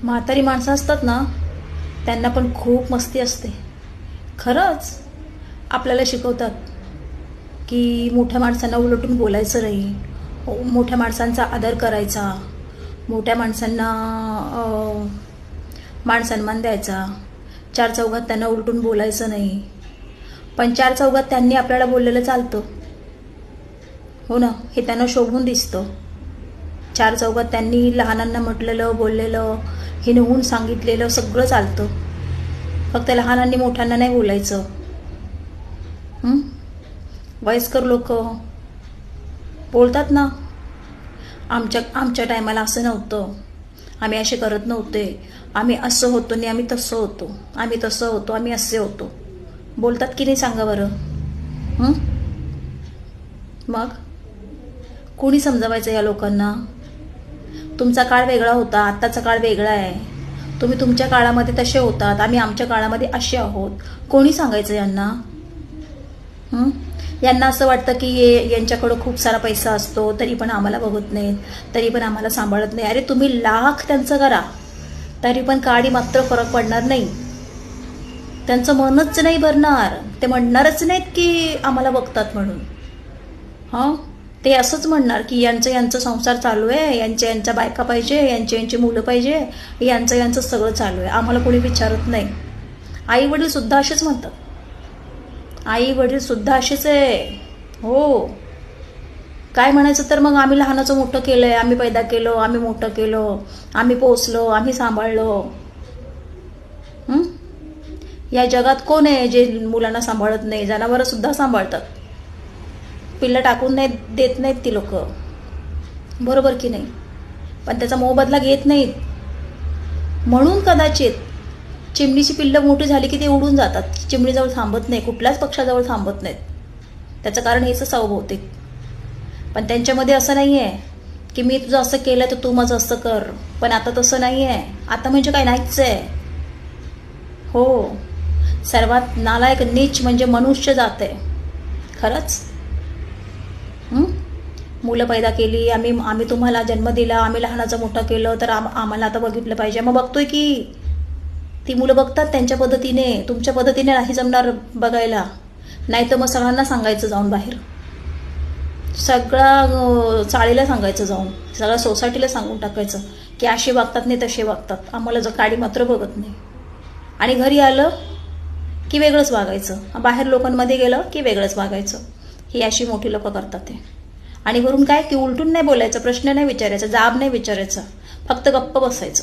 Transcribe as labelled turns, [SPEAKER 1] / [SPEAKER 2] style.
[SPEAKER 1] म्हातारी माणसं असतात ना, त्यांना पण खूप मस्ती असते. खरंच आपल्याला शिकवतात की मोठ्या माणसांना उलटून बोलायचं नाही, मोठ्या माणसांचा आदर करायचा, मोठ्या माणसांना मान सन्मान द्यायचा, चार चौघात त्यांना उलटून बोलायचं नाही. पण चार चौघात त्यांनी आपल्याला बोललेलं चालतं, हो ना, हे त्यांना शोभून दिसतं. चार चौघात त्यांनी लहानांना म्हटलेलं, बोललेलं, हे नेऊन सांगितलेलं सगळं चालतं. फक्त लहानांनी मोठ्यांना नाही बोलायचं. वयस्कर लोक बोलतात ना, आमच्या आमच्या टायमाला असं नव्हतं, आम्ही असे करत नव्हते, आम्ही असं होतो आणि आम्ही तसं होतो, आम्ही तसं होतो, आम्ही असे होतो. बोलतात की नाही सांगा बरं? मग कोणी समजावायचं या लोकांना? तुमचा काळ वेगळा होता, आत्ताचा काळ वेगळा आहे. तुम्ही तुमच्या काळामध्ये तसे होतात, आम्ही आमच्या काळामध्ये असे आहोत. कोणी सांगायचं यांना? यांना असं वाटतं की यांच्याकडं खूप सारा पैसा असतो, तरी पण आम्हाला बघत नाहीत, तरी पण आम्हाला सांभाळत नाही. अरे तुम्ही लाख त्यांचं करा, तरी पण काडी मात्र फरक पडणार नाही. त्यांचं मनच नाही भरणार. ते म्हणणारच नाहीत की आम्हाला बघतात म्हणून. ते असंच म्हणणार की यांचं संसार चालू आहे, यांच्या बायका पाहिजे, यांची मुलं पाहिजे, यांचं सगळं चालू आहे, आम्हाला कोणी विचारत नाही. आई वडील सुद्धा असेच म्हणतात. आई वडील सुद्धा असेच आहे. हो, काय म्हणायचं तर मग आम्ही लहानाचं मोठं केलंय, आम्ही पैदा केलं, आम्ही मोठं केलं, आम्ही पोसलो, आम्ही सांभाळलो. या जगात कोण आहे जे मुलांना सांभाळत नाही? जनावरं सुद्धा सांभाळतात. पिल्लं टाकून नाही देत नाहीत ती लोक, बरोबर की नाही? पण त्याचा मोबदला घेत नाहीत. म्हणून कदाचित चिमणीची पिल्लं मोठी झाली की ते उडून जातात, चिमणीजवळ थांबत नाही, कुठल्याच पक्षाजवळ थांबत नाहीत. त्याचं कारण हेच असावं बहुतेक. पण त्यांच्यामध्ये असं नाही आहे की मी तुझं असं केलं तर तू माझं असं कर. पण आता तसं नाही आहे. आता म्हणजे काय नाहीच आहे. हो, सर्वात नालायक नीच म्हणजे मनुष्य जात आहे. खरंच. मुलं पैदा केली, आम्ही तुम्हाला जन्म दिला, आम्ही लहानाचं मोठं केलं, तर आम्हाला आता बघितलं पाहिजे. मग बघतोय की ती मुलं बघतात त्यांच्या पद्धतीने, तुमच्या पद्धतीने नाही जमणार बघायला. नाही तर मग सगळ्यांना सांगायचं जाऊन बाहेर, सगळ्या चाळीला सांगायचं जाऊन, सगळ्या सोसायटीला सांगून टाकायचं की असे वागतात नाही तसे वागतात, आम्हाला जर काडी मात्र बघत नाही. आणि घरी आलं की वेगळंच वागायचं, बाहेर लोकांमध्ये गेलं की वेगळंच वागायचं. ही अशी मोठी लोक करतात ते. आणि वरून काय की उलटून नाही बोलायचं, प्रश्न नाही विचारायचा, जाब नाही विचारायचा, फक्त गप्प बसायचं.